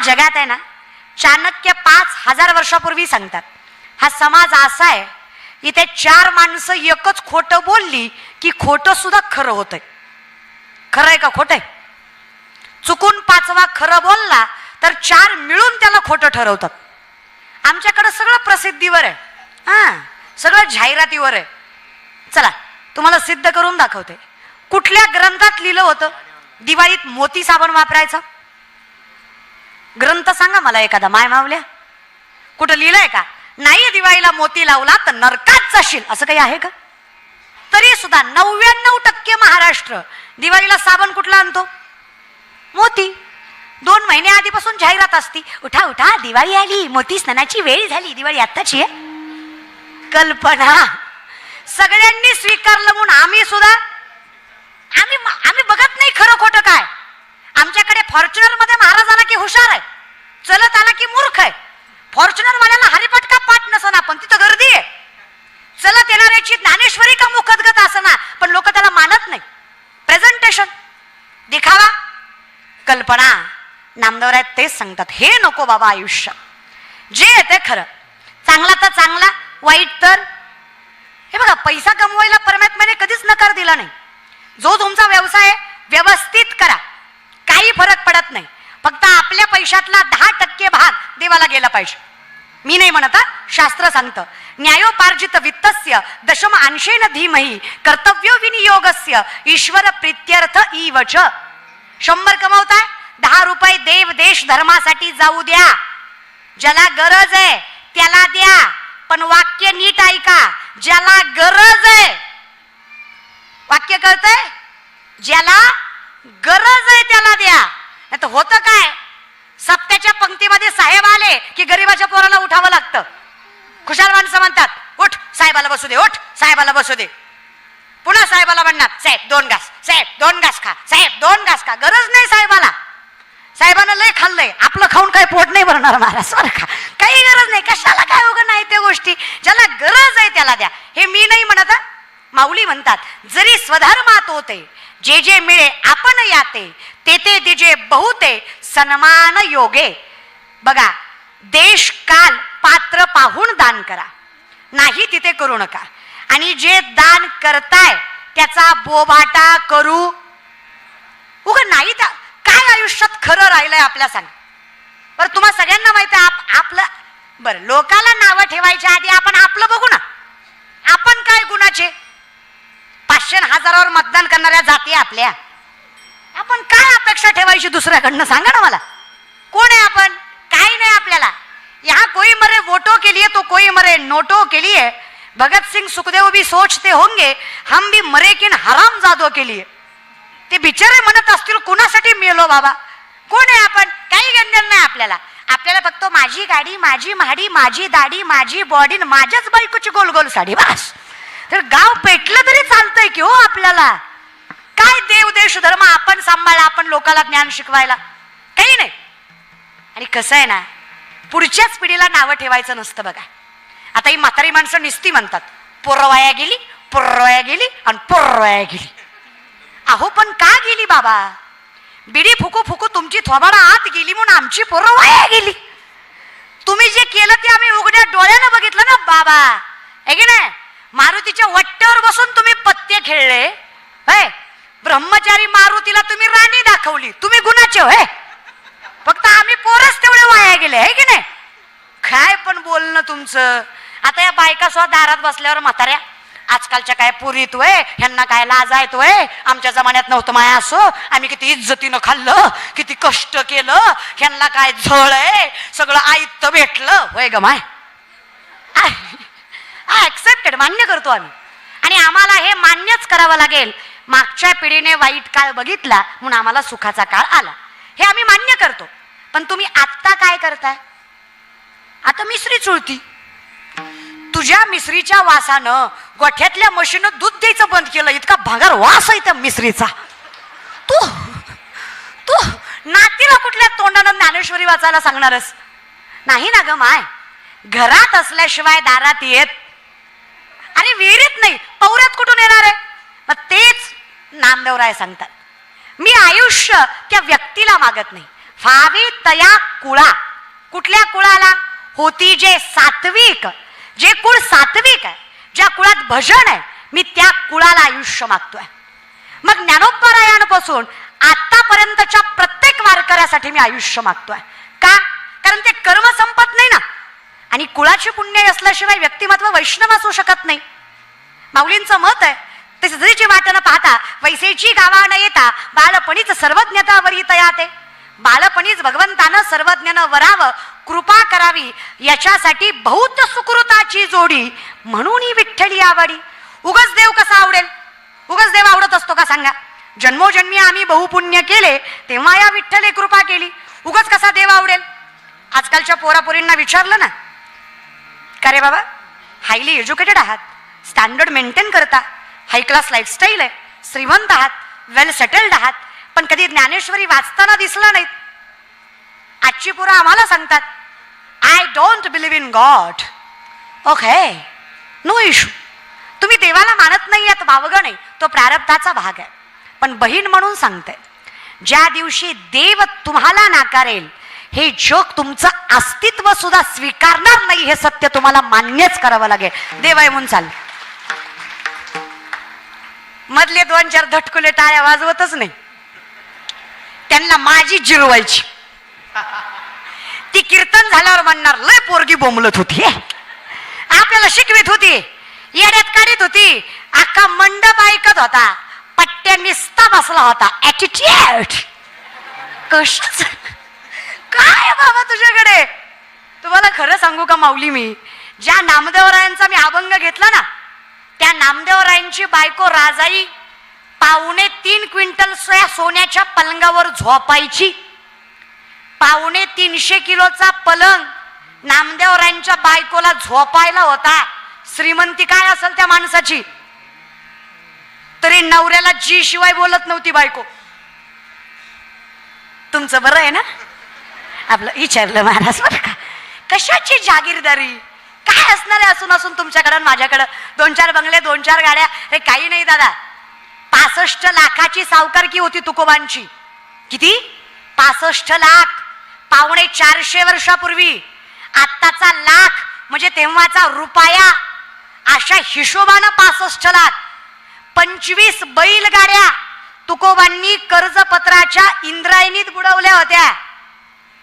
जगात आहे ना, चाणक्य 5000 वर्षापूर्वी सांगतात, हा समाज असा आहे, इथे 4 माणसं एकच खोटं बोलली की खोटं सुद्धा खरं होतंय. खरं आहे का खोटं आहे? चुकून 5वा खरं बोलला तर 4 मिळून त्याला खोटं ठरवतात. आमच्याकडे सगळं प्रसिद्धीवर आहे, हा सगळं जाहिरातीवर आहे. चला तुम्हाला सिद्ध करून दाखवते. कुठल्या ग्रंथात लिहिलं होतं दिवाळीत मोती साबण वापरायचा? ग्रंथ सांगा मला एखादा, माय मावल्या. कुठं लिहिलंय का? नाही, दिवाळीला मोती लावला तर नरकात जाशील असं काही आहे का? तरी सुद्धा 99% महाराष्ट्र दिवाळीला साबण कुठला आणतो? मोती. 2 महिने आधीपासून जाहिरात असती, उठा उठा दिवाळी आली, मोती स्नानाची वेळ झाली. दिवाळी आत्ताची आहे. कल्पना सगळ्यांनी स्वीकारलं म्हणून आम्ही सुद्धा आम्ही बघत नाही खरं खोटं काय. आमच्याकडे फॉर्च्युनर मध्ये महाराज आला की हुशार आहे, चलत आला की मूर्ख आहे. फॉर्च्युनर वाल्याला हरिपटका पाठ नसना पण तिथं गर्दी आहे. चलत येणाऱ्याची ज्ञानेश्वरी का मुखदगत असना पण लोक त्याला मानत नाही. प्रेझेंटेशन, दिखावा, कल्पना. नामदेव राय तेच सांगतात, हे नको बाबा आयुष्य. जे येते खरं, चांगला तर चांगला, वाईट तर. हे बघा, पैसा कमवायला परमात्म्याने कधीच नकार दिला नाही. जो तुमचा व्यवसाय व्यवस्थित करा, काही फरक पडत नाही. फक्त आपल्या पैशातला 10% भाग देवाला गेला पाहिजे. मी नाही म्हणत, शास्त्र सांगतं, न्यायोपार्जित वित्तस्य दशम अंशेन धीमहि कर्तव्य विनियोगस्य ईश्वर प्रीत्यर्थ इवच. 100 कमवताय, 10 रुपये देव देश धर्मासाठी जाऊ द्या. ज्याला गरज आहे त्याला द्या, पण वाक्य नीट ऐका. ज्याला गरज आहे, वाक्य कळतंय? ज्याला गरज आहे त्याला द्या. नाही तर होतं काय, सप्त्याच्या पंक्तीमध्ये साहेब आले की गरीबाच्या पोराला उठावं लागतं. खुशाल माणसं म्हणतात, उठ साहेबाला बसू दे, उठ साहेबाला बसू दे. पुन्हा साहेबाला म्हणणार, साहेब 2 घास, साहेब 2 घास खा, साहेब 2 घास खा. गरज नाही साहेबाला. साहेबानं लय खाल्लंय, आपलं खाऊन काही पोट नाही भरणार महाराज बरं का. काही गरज नाही, कशाला काय उगं नाही त्या गोष्टी. ज्याला गरज आहे त्याला द्या. हे मी नाही म्हणत, माऊली म्हणतात, जरी स्वधर्मात होते जे जे मिळे आपण याते, ते ते दिजे बहुते सन्मान योगे. बघा, देश काल पात्र पाहून दान करा, नाही तिथे करू नका. आणि जे दान करताय त्याचा बोभाटा करू उगं नाही. त्या काय आयुष्यात खरं राहिलंय आपल्या? सांग बरं. तुम्हा सगळ्यांना माहिती आहे आपलं. बरं, लोकाला नावं ठेवायच्या आधी आपण आपलं बघू ना. आपण काय गुणाचे? 500 आणि 1000वर मतदान करणाऱ्या जाती आपल्या. आपण काय अपेक्षा ठेवायची दुसऱ्याकडनं? सांगा ना मला. कोण आहे आपण? काही नाही आपल्याला. यहाँ कोई मरे वोटो के लिए तो कोई मरे नोटो के लिए. भगत सिंह सुखदेव भी सोचते होंगे हम भी मरे किन हराम जादो के लिए. ते बिचारे म्हणत असतील कुणासाठी मेलो बाबा. कोण आहे आपण? काही घेणं नाही आपल्याला. आपल्याला फक्त माझी गाडी, माझी महाडी, माझी दाढी, माझी बॉडी, माझ्याच बायकोची गोल गोल साडी, बस. तर गाव पेटलं तरी चालतंय की हो आपल्याला. काय देव देश धर्म आपण सांभाळला, आपण लोकांना ज्ञान शिकवायला काही नाही. आणि कसं आहे ना, पुढच्याच पिढीला नावं ठेवायचं नसतं बघा. आता ही म्हातारी माणसं निस्ती म्हणतात, पोरवाया गेली, पोरवाया गेली आणि पोरवाया गेली. अहो पण का गेली बाबा? बिडी फुकू फुकू तुमची थोबाडा आत गेली म्हणून आमची पोरं वाया गेली. तुम्ही जे केलं ते आम्ही उघड्या डोळ्यानं बघितलं ना बाबा, आहे की नाही? मारुतीच्या वट्ट्यावर बसून तुम्ही पत्ते खेळले, ब्रह्मचारी मारुतीला तुम्ही राणी दाखवली. तुम्ही गुणाचे होय, फक्त आम्ही पोरच तेवढे वाया गेले, आहे की नाही? काय पण बोलणं तुमचं. आता या बायका सुद्धा दारात बसल्यावर म्हाताऱ्या, आजकालच्या काय पुरीत वय, ह्यांना काय लाज आहेत वय, आमच्या जमान्यात नव्हतं माया असो, आम्ही किती इज्जतीनं खाल्लं, किती कष्ट केलं, ह्यांना काय झळ आहे, सगळं आयत्त भेटलं वय ग माय. ऍक्सेप्टेड, मान्य करतो आम्ही. आणि आम्हाला हे मान्यच करावं लागेल. मागच्या पिढीने वाईट काळ बघितला म्हणून आम्हाला सुखाचा काळ आला, हे आम्ही मान्य करतो. पण तुम्ही आत्ता काय करताय? आता मिसरी चुळती. तुझ्या मिसरीच्या वासानं गोठ्यातल्या म्हशीनं दूध द्यायचं बंद केलं. इतका भंगार वास आहे त्या मिसरीचा. तू तू नातीला कुठल्या तोंडानं ज्ञानेश्वरी वाचायला सांगणारच नाही ना ग माय. घरात असल्याशिवाय दारात येत, आणि विहिरीत नाही पौऱ्यात कुठून येणार आहे? मग तेच नामदेवराय सांगतात, मी आयुष्य त्या व्यक्तीला मागत नाही, फावी तया कुळा. कुठल्या कुळाला? होती जे सात्विक, जे कुळ सात्विक आहे, ज्या कुळात भजन आहे, मी त्या कुळाला आयुष्य मागतोय. मग ज्ञानोपरायणापासून आतापर्यंतच्या प्रत्येक वारकऱ्यासाठी मी आयुष्य मागतोय. का? कारण ते कर्म संपत नाही ना, आणि कुळाची पुण्य असल्याशिवाय व्यक्तिमत्व वैष्णव असू शकत नाही. माऊलींचं मत आहे, ते सदरीची वाट न पाहता वैसेची गावा न येता बालपणीच सर्वज्ञता वरी तयाते. बालपणीच भगवंतानं सर्वज्ञानं वरावं, कृपा करावी, याच्यासाठी बहुत सुकृताची जोडी म्हणून ही विठ्ठली आवडी. उगच देव कसा आवडेल? उगच देव आवडत असतो का सांगा? जन्मोजन्मी आम्ही बहुपुण्य केले तेव्हा या विठ्ठले कृपा केली. उगच कसा देव आवडेल? आजकालच्या पोरापोरींना विचारलं ना, का रे बाबा, हायली एज्युकेटेड आहात, स्टँडर्ड मेंटेन करता, हाय क्लास लाईफस्टाईल आहे, श्रीमंत आहात, वेल सेटल्ड आहात, पण कधी ज्ञानेश्वरी वाचताना दिसला नाहीत. आजची पोरं आम्हाला सांगतात, I don't believe in God. Okay, no issue. तुम्ही देवाला मानत नाही यात वावगं नाही, तो प्रारब्धाचा भाग आहे. पण बहीण म्हणून सांगते, ज्या दिवशी देव तुम्हाला नाकारेल, हे जग तुमचं अस्तित्व सुद्धा स्वीकारणार नाही, हे सत्य तुम्हाला मान्यच करावं लागेल. देव आहे म्हणून चाल. मधले 2-4 धटकुले टाळ्या वाजवतच नाही, त्यांना माझी जिरवायची. ती कीर्तन झाल्यावर म्हणणार, लय पोरगी बोंबलत होती, आपल्याला शिकवित होती, येड्यात काढीत होती, अख्खा मंडप ऐकत होता, पट्ट्या निस्ता बसला होता, ऍटिट्यूड. कशाच काय बाबा तुझ्याकडे? तुम्हाला खरं सांगू का माऊली, मी ज्या नामदेवरायांचा मी अभंग घेतला ना, त्या नामदेवरायांची बायको राजाई 2.25 क्विंटल सोन्याच्या पलंगावर झोपायची. 350 किलोचा पलंग नामदेवरायांच्या बायकोला झोपायला होता. श्रीमंती काय असेल त्या माणसाची, तरी नवऱ्याला जी शिवाय बोलत नव्हती बायको. तुमचं बरं आहे ना? आपलं विचारलं महाराज बरं का, कशाची जागीरदारी काय असणार आहे? असून असून तुमच्याकडं माझ्याकडं 2-4 बंगले, 2-4 गाड्या, हे काही नाही दादा. 65 लाखाची सावकारकी होती तुकोबांची. किती? 65 लाख. 450 वर्षापूर्वी. आत्ताचा लाख म्हणजे तेव्हाचा रुपया, अशा हिशोबानं 65 लाख. 25 बैलगाड्या तुकोबांनी कर्जपत्राच्या इंद्रायणीत बुडवल्या होत्या.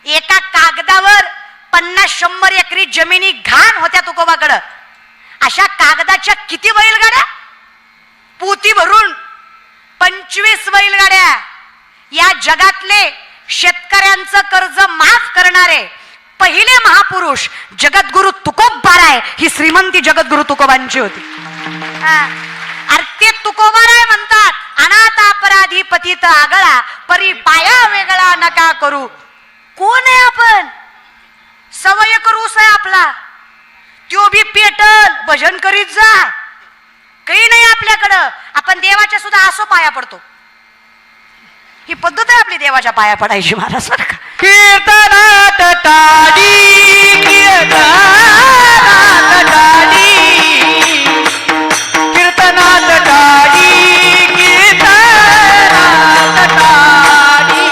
एका कागदावर 50-100 एकरी जमिनी घाण होत्या तुकोबाकडं. अशा कागदाच्या किती बैलगाड्या? पोती भरून 25 बैलगाड्या. या जगातले शेतकऱ्यांचं कर्ज माफ करणारे पहिले महापुरुष जगद्गुरु तुकोबाराय. ही श्रीमंती जगद्गुरु तुकोबांची होती. अरे ते तुकोबाराय म्हणतात, अनाथ अपराधी पतित आगळा, परी पाया वेगळा नका करू. कोण आहे आपण? सवय करूस आहे आपला, त्यो बी पेटल, भजन करीत जा. काही नाही आपल्याकडं. आपण देवाच्या सुद्धा असो पाया पडतो. ही पद्धत आहे आपली देवाच्या पाया पडायची महाराज बरं का. कीर्तनात टाळी, कीर्तनात टाळी, कीर्तनात टाळी, कीर्तनात टाळी,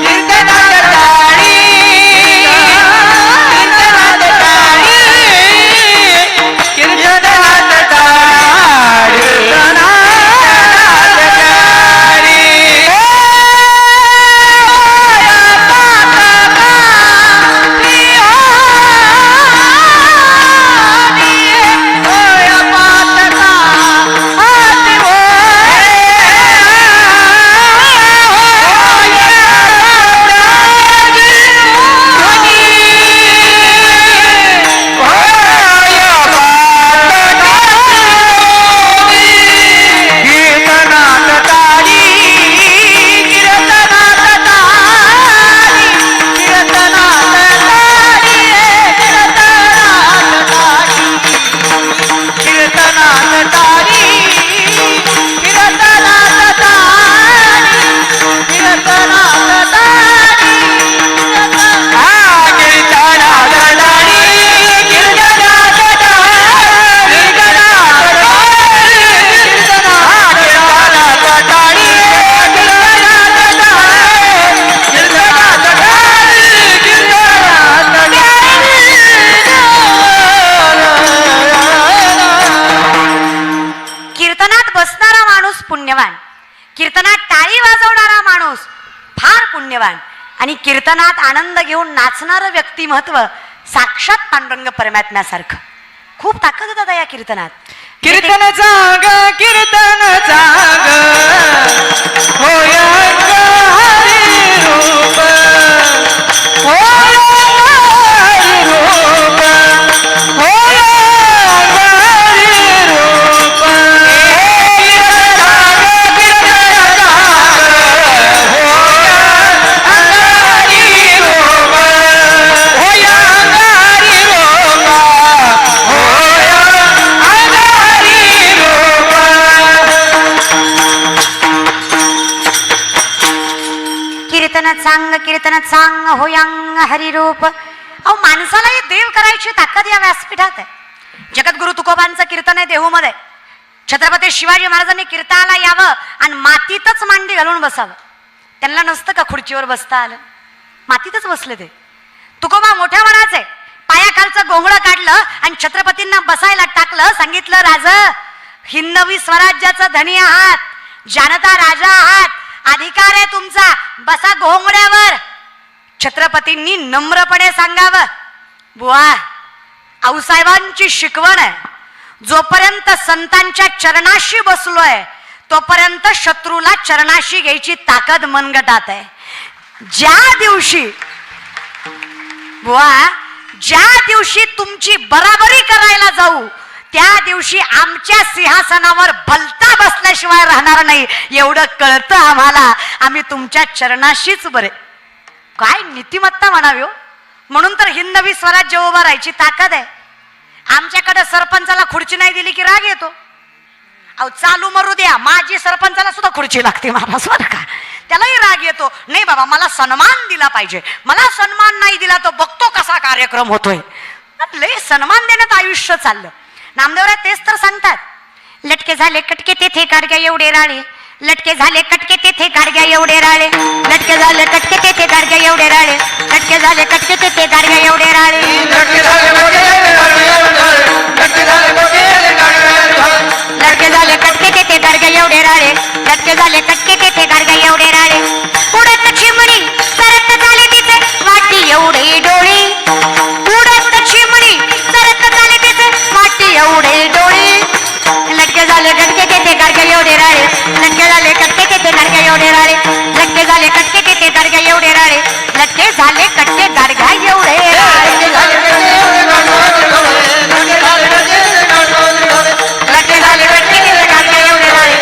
कीर्तनात टाळी, कीर्तनात टाळी, कीर्तनात टाळी, कीर्तनात टाळी. 啊！ मान्यवान आणि कीर्तनात आनंद घेऊन नाचणारं व्यक्तिमत्व साक्षात पांडुरंग परमात्म्यासारखं. खूप ताकद आहे दादा या कीर्तनात. कीर्तन सांग कीर्तन सांग होय हरी रूप होय हरी रूप होय हरी रूप कीर्तन सांग कीर्तन सांग होय हरी रूप होय हरी रूप होय कीर्तन सांग होयांग हरिरूप. अहो माणसालाही देव करायची ताकद या व्यासपीठात आहे. जगद्गुरु तुकोबांचं कीर्तन आहे देहूमध्ये. छत्रपती शिवाजी महाराजांनी कीर्तनाला यावं आणि मातीतच मांडी घालून बसावं. त्यांना नसतं का खुर्चीवर बसता आलं, मातीतच बसले ते. तुकोबा मोठ्या मनाचे, पायाखालचं गोंगडं काढलं आणि छत्रपतींना बसायला टाकलं. सांगितलं राज हिंदवी स्वराज्याचं धनी आहात, जानता राजा आहात, अधिकार आहे तुमचा, बसा घोंगड्यावर. छत्रपतींनी नम्रपणे सांगावं बुवा आऊसाहेबांची शिकवण आहे, जोपर्यंत संतांच्या चरणाशी बसलोय तोपर्यंत शत्रूला चरणाशी घ्यायची ताकद मनगटात आहे. ज्या दिवशी बुवा ज्या दिवशी तुमची बराबरी करायला जाऊ त्या दिवशी आमच्या सिंहासनावर भलता बसल्याशिवाय राहणार नाही एवढं कळतं आम्हाला. आम्ही तुमच्या चरणाशीच बरे. काय नीतिमत्ता म्हणावी हो. म्हणून तर हिंदवी स्वराज्य उभं राहायची ताकद आहे. आमच्याकडे सरपंचाला खुर्ची नाही दिली की राग येतो. अहो चालू मरू द्या, माझी सरपंचाला सुद्धा खुर्ची लागते महाराज बरं का, त्यालाही राग येतो. नाही बाबा मला सन्मान दिला पाहिजे, मला सन्मान नाही दिला तो बघतो कसा कार्यक्रम होतोय. लय सन्मान देण्यात आयुष्य चाललं. नामदेवराय तेच तर सांगतात, लटके झाले कटके तेथे गाडग्या एवढे राळे, लटके झाले कटके तेथे गाडग्या एवढे राळे, लटके झाले कटके तेथे गाडग्या एवढे राळे, लटके झाले कटके तेथे गाडग्या एवढे राळे, लटके झाले कटके तेथे गाडग्या एवढे राळे, लटके झाले कटके तेथे गाडग्या एवढे राळे. उडत चिमणी सरत झाले तिचे वाटी एवढे डोळे, उडत चिमणी सरत झाले तिचे वाटी एवढे डोळे, लटके झाले कटके तेथे गाडग्या एवढे राळे, लटके झाले कटके तेथे गाडग्या एवढे राळे, लटके झाले कटके तेथे गाडग्या एवढे राळे, लटके झाले कटके गाडग्या एवढे राळे, लटके झाले कटके तेथे गाडग्या एवढे राळे,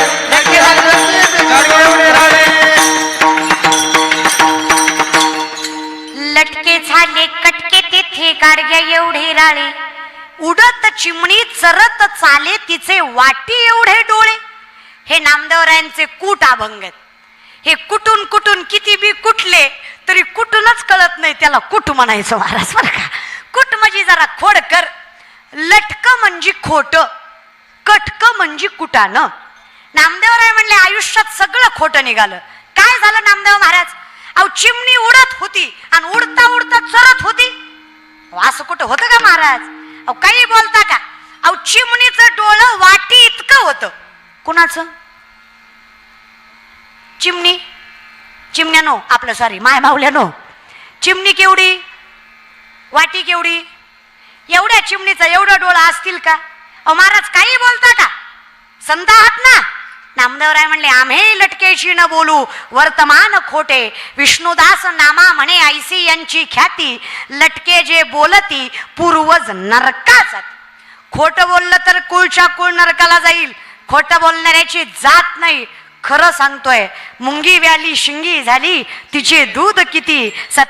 लटके झाले कटके तेथे गाडग्या एवढे राळे. उडत चिमणी चरत चाले तिचे वाटी एवढे डोळे. हे नामदेवरायांचे कूट अभंग आहेत. हे कुठून कुठून किती बी कुठले तरी कुठूनच कळत नाही त्याला कुठ म्हणायचं महाराज बरं का. कुट म्हणजे जरा खोड कर, लटक म्हणजे खोट, कटक म्हणजे कुटानं. नामदेवराय म्हणले आयुष्यात सगळं खोटं निघालं. काय झालं नामदेव महाराज, अहो चिमणी उडत होती आणि उडता उडता चरत होती. असं कुठं होतं का महाराज, अहो काही बोलता का. अहो चिमणीचं डोळं वाटी इतकं होतं. कुणाचं, चिमणी, चिमण्यानो आपलं सॉरी माय मावल्यानो, चिमणी केवढी वाटी केवढी, एवढ्या चिमणीचं एवढं डोळं असतील का. अहो महाराज काही बोलता का, संत आहात ना. नामदेवराय म्हणले आम्ही लटकेशी न बोलू वर्तमान खोटे, विष्णुदास नामा म्हणे ऐसी यांची ख्याती, लटके जे बोलती पूर्वज नरका जाती. खोटं बोललं तर कुळच्या कुळ नरकाला जाईल. खोटं बोलणाऱ्याची जात नाही. खरं सांगतोय, मुंगी व्याली शिंगी झाली तिचे दूध किती. सत्य